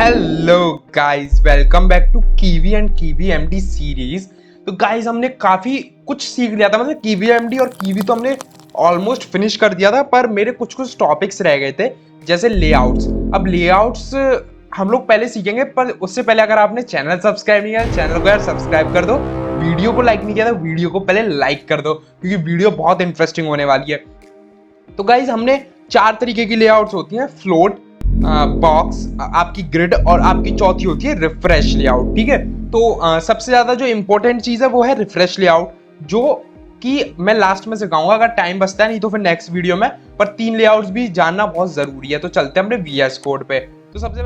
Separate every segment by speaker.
Speaker 1: Hello guys, welcome back to kiwi and kiwi MD series. तो guys हमने काफी कुछ सीख लिया था, मतलब कीवी एमडी और कीवी तो हमने ऑलमोस्ट फिनिश कर दिया था, पर मेरे कुछ कुछ टॉपिक्स रह गए थे, जैसे लेआउट्स। अब लेआउट्स हम लोग पहले सीखेंगे, पर उससे पहले अगर आपने चैनल सब्सक्राइब नहीं किया, चैनल को यार सब्सक्राइब कर दो। वीडियो को लाइक नहीं किया तो वीडियो को पहले लाइक कर दो, क्योंकि वीडियो बहुत इंटरेस्टिंग होने वाली है। तो गाइज हमने चार तरीके की लेआउट्स होती हैं: फ्लोट, बॉक्स, आपकी ग्रिड, और आपकी चौथी होती है रिफ्रेश लेआउट। ठीक है, तो सबसे ज्यादा जो इंपॉर्टेंट चीज है वो है रिफ्रेश लेआउट, जो कि मैं लास्ट में सिखाऊंगा अगर टाइम बचता है, नहीं तो फिर नेक्स्ट वीडियो में। पर तीन लेआउट्स भी जानना बहुत जरूरी है। तो चलते हैं अपने वीएस कोड पे। तो सबसे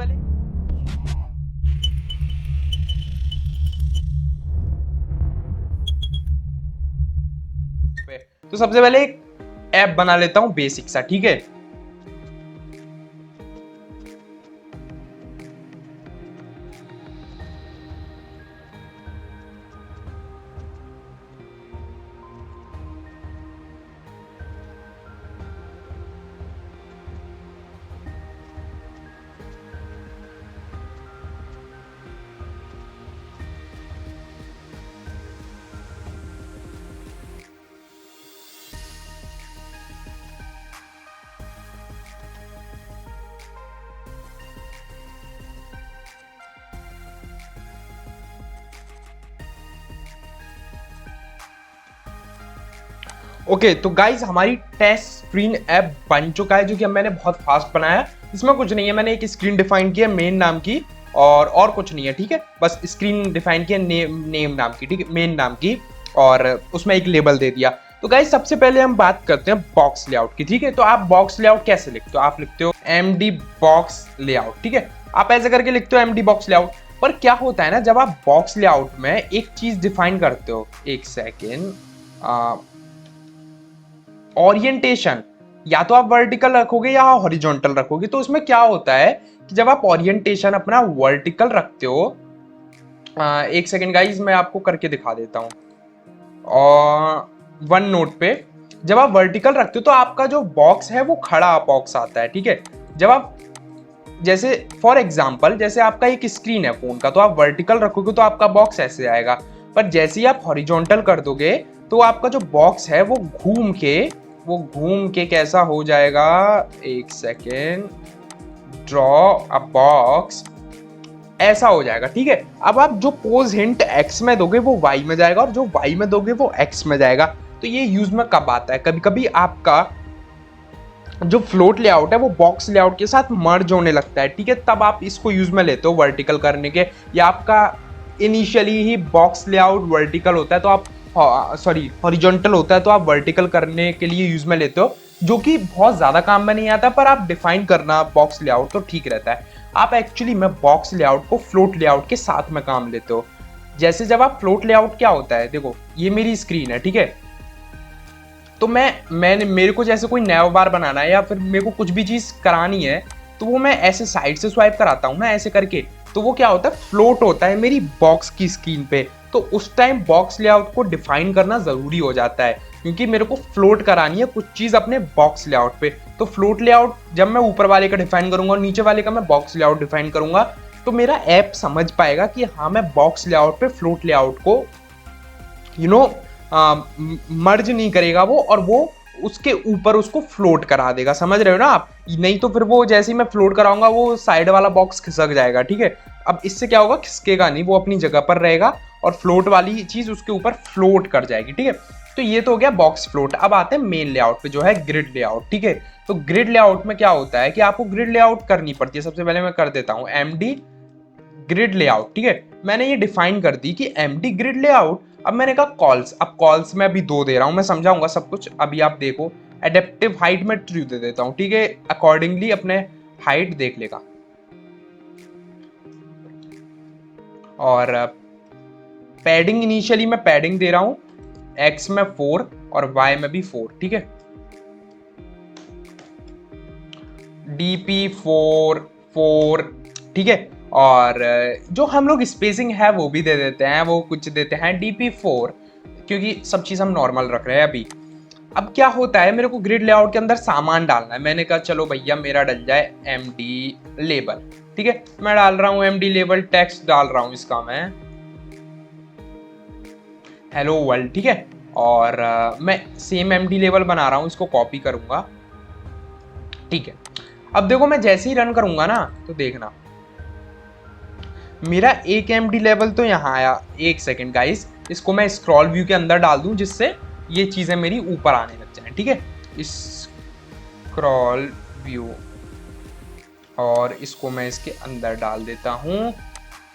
Speaker 1: पहले एक ऐप बना लेता हूं बेसिक सा। ठीक है, ओके तो गाइज हमारी टेस्ट स्क्रीन ऐप बन चुका है, जो कि अब मैंने बहुत फास्ट बनाया है। इसमें कुछ नहीं है, मैंने एक स्क्रीन डिफाइन की है मेन नाम की, और कुछ नहीं है। ठीक है, बस स्क्रीन डिफाइन की है नेम नाम की, ठीक है, मेन नाम की, और उसमें एक लेबल दे दिया। तो गाइज सबसे पहले हम बात करते हैं बॉक्स लेआउट की। ठीक है, तो आप बॉक्स लेआउट कैसे लिखते हो? आप लिखते हो एमडी बॉक्स लेआउट। ठीक है, आप ऐसे करके लिखते हो एमडी बॉक्स लेआउट। पर क्या होता है ना, जब आप बॉक्स लेआउट में एक चीज डिफाइन करते हो, एक सेकेंड, ओरिएंटेशन, या तो आप वर्टिकल रखोगे या हॉरिजॉन्टल रखोगे। तो उसमें क्या होता है कि जब आप ओरिएंटेशन अपना वर्टिकल रखते हो, एक सेकेंड गाइज मैं आपको करके दिखा देता हूं, और वन नोट पे जब आप वर्टिकल रखते हो तो आपका जो बॉक्स है वो खड़ा बॉक्स आता है। ठीक है, जब आप जैसे फॉर एग्जाम्पल जैसे आपका एक स्क्रीन है फोन का, तो आप वर्टिकल रखोगे तो आपका बॉक्स ऐसे आएगा। पर जैसे ही आप हॉरिजॉन्टल कर दोगे तो आपका जो बॉक्स है वो घूम के कैसा हो जाएगा, एक सेकेंड, ड्रॉ अ बॉक्स, ऐसा हो जाएगा। ठीक है, अब आप जो पोज हिंट एक्स में दोगे वो वाई में जाएगा, और जो वाई में दोगे वो एक्स में जाएगा। तो ये यूज में कब आता है? कभी कभी आपका जो फ्लोट लेआउट है वो बॉक्स लेआउट के साथ मर्ज होने लगता है। ठीक है, तब आप इसको यूज में लेते हो वर्टिकल करने के, या आपका इनिशियली ही बॉक्स लेआउट वर्टिकल होता है तो आप हॉरिजॉन्टल होता है तो आप वर्टिकल करने के लिए यूज में लेते हो, जो कि बहुत ज्यादा काम में नहीं आता। पर आप डिफाइन करना बॉक्स लेआउट तो ठीक रहता है। आप एक्चुअली में बॉक्स लेआउट को फ्लोट लेआउट के साथ में काम लेते हो। जैसे जब आप फ्लोट लेआउट क्या होता है, देखो ये मेरी स्क्रीन है। ठीक है, तो मैंने मेरे को जैसे कोई नया बार बनाना है या फिर मेरे को कुछ भी चीज करानी है, तो वो मैं ऐसे साइड से स्वाइप कराता हूँ ना, ऐसे करके, तो वो क्या होता है, फ्लोट होता है मेरी बॉक्स की स्क्रीन पे। तो उस टाइम बॉक्स लेआउट को डिफाइन करना जरूरी हो जाता है, क्योंकि मेरे को फ्लोट करानी है कुछ चीज अपने बॉक्स लेआउट पे। तो फ्लोट लेआउट जब मैं ऊपर वाले का डिफाइन करूंगा और नीचे वाले का मैं बॉक्स लेआउट डिफाइन करूंगा, तो मेरा ऐप समझ पाएगा कि हाँ मैं बॉक्स लेआउट पे फ्लोट लेआउट को मर्ज नहीं करेगा वो, और वो उसके ऊपर उसको फ्लोट करा देगा। समझ रहे हो ना आप? नहीं तो फिर वो जैसे ही मैं फ्लोट कराऊंगा वो साइड वाला बॉक्स खिसक जाएगा। ठीक है, अब इससे क्या होगा, खिसकेगा नहीं, वो अपनी जगह पर रहेगा और फ्लोट वाली चीज उसके ऊपर फ्लोट कर जाएगी। ठीक है, तो ये तो हो गया बॉक्स फ्लोट। अब आते हैं मेन लेआउट पे, जो है ग्रिड लेआउट। ठीक है, तो ग्रिड लेआउट में क्या होता है कि आपको ग्रिड लेआउट करनी पड़ती है। सबसे पहले मैं कर देता हूं एमडी ग्रिड लेआउट। ठीक है, मैंने ये डिफाइन कर दी कि एमडी ग्रिड लेआउट। अब मैंने कहा कॉल्स, अब कॉल्स में अभी दो दे रहा हूं, मैं समझाऊंगा सब कुछ, अभी आप देखो। एडेप्टिव हाइट में ट्रू दे देता हूं। ठीक है, अकॉर्डिंगली अपने हाइट देख लेगा, और पैडिंग इनिशियली मैं पैडिंग दे रहा हूं एक्स में 4 और वाई में भी 4। ठीक है, DP4 4। ठीक है, और जो हम लोग स्पेसिंग है वो भी दे देते हैं, वो कुछ देते हैं DP4, क्योंकि सब चीज हम नॉर्मल रख रहे हैं अभी। अब क्या होता है, मेरे को ग्रिड लेआउट के अंदर सामान डालना है। मैंने कहा चलो भैया मेरा डल जाए MD लेबल। ठीक है। मैं डाल रहा हूँ एमडी लेवल टेक्स्ट डाल रहा हूँ इसका मैं हेलो वर्ल्ड, ठीक है। और मैं सेम एमडी लेवल बना रहा हूँ, इसको कॉपी करूंगा, ठीक है। अब देखो मैं जैसे ही रन करूंगा ना तो देखना मेरा एक एमडी लेवल तो यहाँ आया। एक सेकेंड गाइस, इसको मैं स्क्रॉल व्यू के अंदर डाल दूं जिससे ये चीजें मेरी ऊपर आने लग जाए, ठीक है। स्क्रॉल व्यू, और इसको मैं इसके अंदर डाल देता हूँ।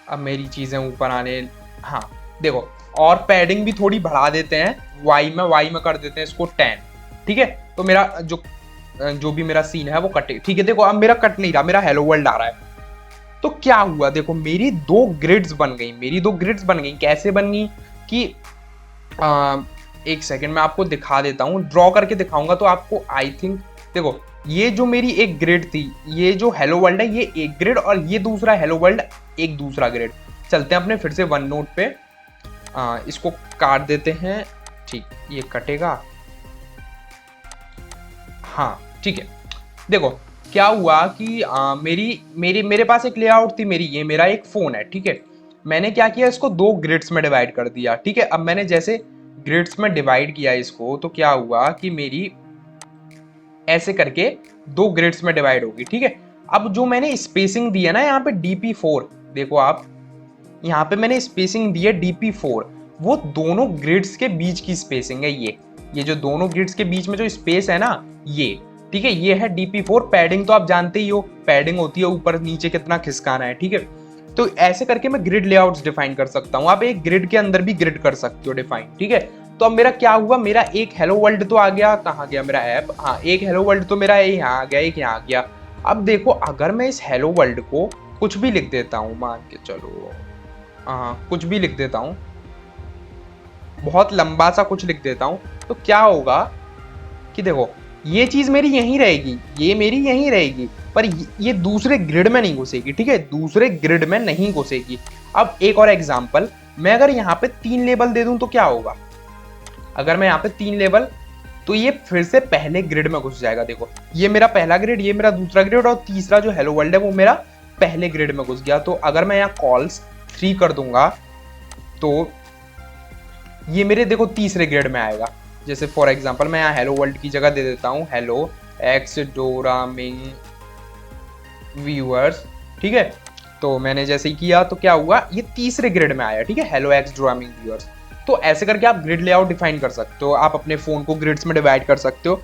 Speaker 1: अब मेरी चीजें ऊपर आने, हाँ देखो, और पैडिंग भी थोड़ी बढ़ा देते हैं, वाई में कर देते हैं इसको 10, ठीक है। तो मेरा जो भी मेरा सीन है वो कटे, ठीक है। देखो अब मेरा कट नहीं रहा, मेरा हेलो वर्ल्ड आ रहा है। तो क्या हुआ, देखो मेरी दो ग्रिड्स बन गई। कैसे बन गई कि एक सेकेंड मैं आपको दिखा देता हूँ, ड्रॉ करके दिखाऊंगा तो आपको आई थिंक, देखो ये जो मेरी एक ग्रिड थी, ये जो हेलो वर्ल्ड है ये एक ग्रिड, और ये दूसरा हेलो वर्ल्ड एक दूसरा ग्रिड। चलते हैं अपने फिर से वन नोट पे, इसको काट देते हैं, ठीक, ये कटेगा, हाँ ठीक है। देखो क्या हुआ कि मेरे पास एक लेआउट थी, ये मेरा एक फोन है, ठीक है। मैंने क्या किया, इसको दो ग्रिड्स में डिवाइड कर दिया, ठीक है। अब मैंने जैसे ग्रिड्स में डिवाइड किया इसको, तो क्या हुआ कि मेरी ऐसे करके दो ग्रिड्स में डिवाइड होगी, ठीक है। अब जो मैंने स्पेसिंग दी है ना यहाँ पे DP4, देखो आप यहाँ पे मैंने स्पेसिंग दी है DP4, वो दोनों ग्रिड्स के बीच की स्पेसिंग है। ये जो दोनों ग्रिड्स के बीच में जो स्पेस है ना, ये ठीक है, ये है DP4। पैडिंग तो आप जानते ही हो, पैडिंग होती है ऊपर नीचे कितना खिसकाना है, ठीक है। तो ऐसे करके मैं ग्रिड लेआउट्स डिफाइन कर सकता हूँ। आप एक ग्रिड के अंदर भी ग्रिड कर सकते हो डिफाइन, ठीक है। तो अब मेरा क्या हुआ, मेरा एक हेलो वर्ल्ड तो आ गया, कहाँ गया मेरा ऐप, हाँ एक हेलो वर्ल्ड तो मेरा यहाँ आ गया, एक यहाँ आ गया। अब देखो अगर मैं इस हेलो वर्ल्ड को कुछ भी लिख देता हूँ, मान के चलो कुछ भी लिख देता हूँ, बहुत लंबा सा कुछ लिख देता हूँ, तो क्या होगा कि देखो ये चीज मेरी यहीं रहेगी, ये मेरी यहीं रहेगी, पर ये दूसरे ग्रिड में नहीं घुसेगी, ठीक है, दूसरे ग्रिड में नहीं घुसेगी। अब एक और एग्जांपल, मैं अगर यहाँ पे 3 लेबल दे दूं तो क्या होगा, अगर मैं यहाँ पे 3 लेबल, तो ये फिर से पहले ग्रिड में घुस जाएगा। देखो ये मेरा पहला ग्रिड, ये मेरा दूसरा ग्रिड, और तीसरा जो हेलो वर्ल्ड है वो मेरा पहले ग्रिड में घुस गया। तो अगर मैं यहाँ कॉल्स 3 कर दूंगा तो ये मेरे देखो तीसरे ग्रेड में आएगा। जैसे फॉर एग्जांपल मैं यहाँ हेलो वर्ल्ड की जगह दे देता हूँ हेलो एक्स डोरामिंग व्यूअर्स, ठीक है। तो मैंने जैसे ही किया तो क्या हुआ, ये तीसरे ग्रेड में आया, ठीक है, हेलो एक्स डोरामिंग व्यूअर्स। तो ऐसे करके आप ग्रिड लेआउट डिफाइन कर सकते हो, आप अपने फोन को ग्रिड्स में डिवाइड कर सकते हो।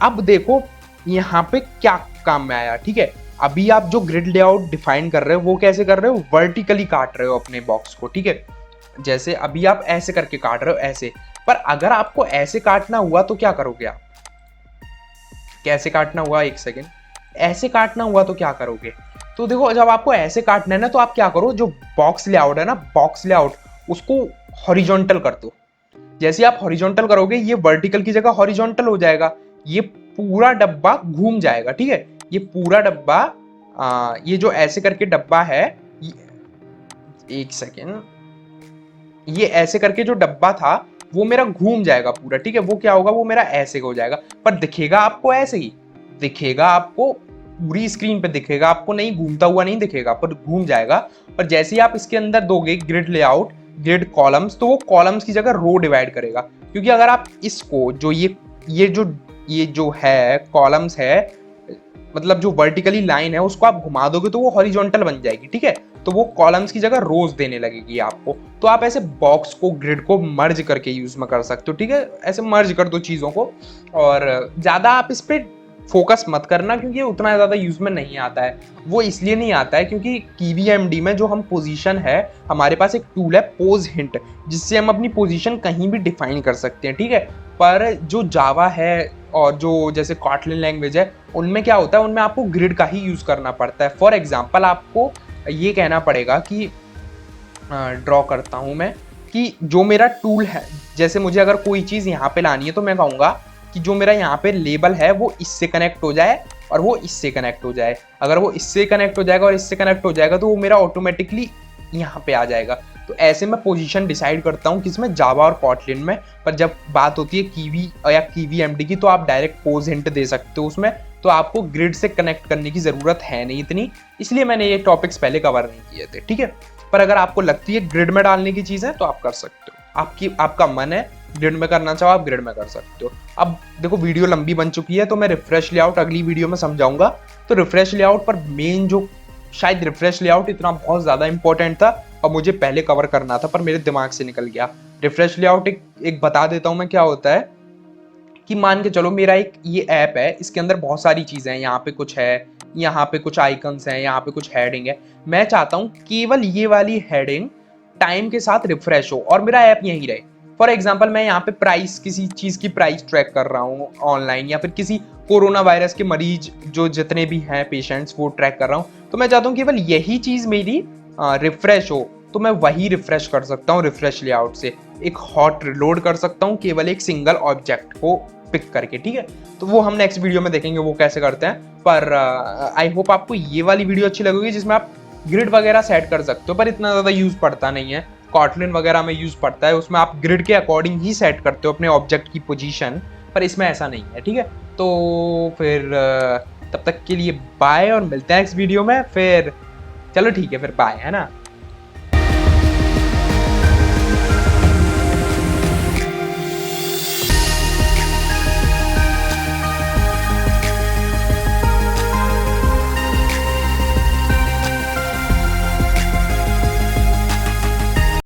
Speaker 1: अब देखो यहाँ पे क्या काम में आया, ठीक है। अभी आप जो ग्रिड लेआउट डिफाइन कर रहे हो वो कैसे कर रहे हो, वर्टिकली काट रहे हो अपने बॉक्स को, ठीक है। जैसे अभी आप ऐसे करके काट रहे हो ऐसे, पर अगर आपको ऐसे काटना हुआ तो क्या करोगे आप, कैसे काटना हुआ, एक सेकेंड, ऐसे काटना हुआ तो क्या करोगे। तो देखो जब आपको ऐसे काटना है ना, तो आप क्या करो, जो बॉक्स लेआउट है ना, बॉक्स लेआउट उसको हॉरिजॉन्टल कर दो। जैसे आप हॉरिजॉन्टल करोगे ये वर्टिकल की जगह हॉरिजॉन्टल हो जाएगा, ये पूरा डब्बा घूम जाएगा, ठीक है। ये पूरा डब्बा ये जो ऐसे करके डब्बा है, एक सेकेंड, ये ऐसे करके जो डब्बा था वो मेरा घूम जाएगा पूरा, ठीक है। वो क्या होगा, वो मेरा ऐसे हो जाएगा, पर दिखेगा आपको ऐसे ही, दिखेगा आपको पूरी स्क्रीन पे दिखेगा, आपको नहीं घूमता हुआ नहीं दिखेगा, पर घूम जाएगा। पर जैसे ही आप इसके अंदर दोगे ग्रिड लेआउट, ग्रिड कॉलम्स, तो वो कॉलम्स की जगह रो डिवाइड करेगा। क्योंकि अगर आप इसको जो ये जो है कॉलम्स है, मतलब जो वर्टिकली लाइन है उसको आप घुमा दोगे तो वो हॉरिजॉन्टल बन जाएगी, ठीक है। तो वो कॉलम्स की जगह रोज देने लगेगी आपको। तो आप ऐसे बॉक्स को, ग्रिड को मर्ज करके यूज में कर सकते हो, ठीक है। ऐसे मर्ज कर दो चीजों को, और ज्यादा आप इस पे फोकस मत करना क्योंकि उतना ज्यादा यूज में नहीं आता है। वो इसलिए नहीं आता है क्योंकि KiwiMD में जो हम पोजीशन है, हमारे पास एक टूल है पोज हिंट, जिससे हम अपनी पोजीशन कहीं भी डिफाइन कर सकते हैं, ठीक है। पर जो जावा है और जो जैसे कॉटलिन लैंग्वेज है, उनमें क्या होता है, उनमें आपको ग्रिड का ही यूज करना पड़ता है। फॉर एग्जाम्पल आपको ये कहना पड़ेगा कि ड्रॉ करता हूं मैं, कि जो मेरा टूल है, जैसे मुझे अगर कोई चीज यहाँ पे लानी है तो मैं कहूंगा कि जो मेरा यहाँ पे लेबल है वो इससे कनेक्ट हो जाए और वो इससे कनेक्ट हो जाए। अगर वो इससे कनेक्ट हो जाएगा और इससे कनेक्ट हो जाएगा तो वो मेरा ऑटोमेटिकली यहाँ पे आ जाएगा। तो ऐसे मैं पोजीशन डिसाइड करता हूँ किसमें, जावा और कॉटलिन में। पर जब बात होती है कीवी या KiwiMD की, तो आप डायरेक्ट पोज हिंट दे सकते हो उसमें, तो आपको ग्रिड से कनेक्ट करने की ज़रूरत है नहीं इतनी, इसलिए मैंने ये टॉपिक्स पहले कवर नहीं किए थे, ठीक है। पर अगर आपको लगती है ग्रिड में डालने की चीज़ है तो आप कर सकते हो, आपका मन है ग्रिड में करना चाहो आप ग्रिड में कर सकते हो। अब देखो वीडियो लंबी बन चुकी है तो मैं रिफ्रेश लेआउट अगली वीडियो में समझाऊंगा। तो रिफ्रेश लेआउट पर मेन जो शायद रिफ्रेश लेआउट इतना बहुत ज़्यादा इंपॉर्टेंट था और मुझे पहले कवर करना था पर मेरे दिमाग से निकल गया। रिफ्रेश लेआउट एक बता देता हूँ मैं क्या होता है कि मान के चलो मेरा एक ये ऐप है, इसके अंदर बहुत सारी चीज़ें हैं, यहाँ पे कुछ है, यहाँ पे कुछ आइकन्स हैं, यहाँ पे कुछ हेडिंग है। मैं चाहता हूँ केवल ये वाली हेडिंग टाइम के साथ रिफ्रेश हो और मेरा ऐप यहीं रहे। फॉर एग्जाम्पल मैं यहाँ पे प्राइस, किसी चीज़ की प्राइस ट्रैक कर रहा हूँ ऑनलाइन, या फिर किसी कोरोना वायरस के मरीज जो जितने भी हैं पेशेंट्स वो ट्रैक कर रहा हूँ, तो मैं चाहता हूँ केवल यही चीज़ मेरी रिफ्रेश हो, तो मैं वही रिफ्रेश कर सकता हूँ रिफ्रेश लेआउट से। एक हॉट लोड कर सकता हूँ केवल एक सिंगल ऑब्जेक्ट को पिक करके, ठीक है। तो वो हम नेक्स्ट वीडियो में देखेंगे वो कैसे करते हैं। पर आई होप आपको ये वाली वीडियो अच्छी लगेगी जिसमें आप ग्रिड वगैरह सेट कर सकते हो, पर इतना ज़्यादा यूज़ पड़ता नहीं है। कॉटलिन वगैरह में यूज़ पड़ता है, उसमें आप ग्रिड के अकॉर्डिंग ही सेट करते हो अपने ऑब्जेक्ट की पोजीशन, पर इसमें ऐसा नहीं है, ठीक है। तो फिर तब तक के लिए बाय और मिलते हैं नेक्स्ट वीडियो में। फिर चलो ठीक है, फिर बाय, है ना।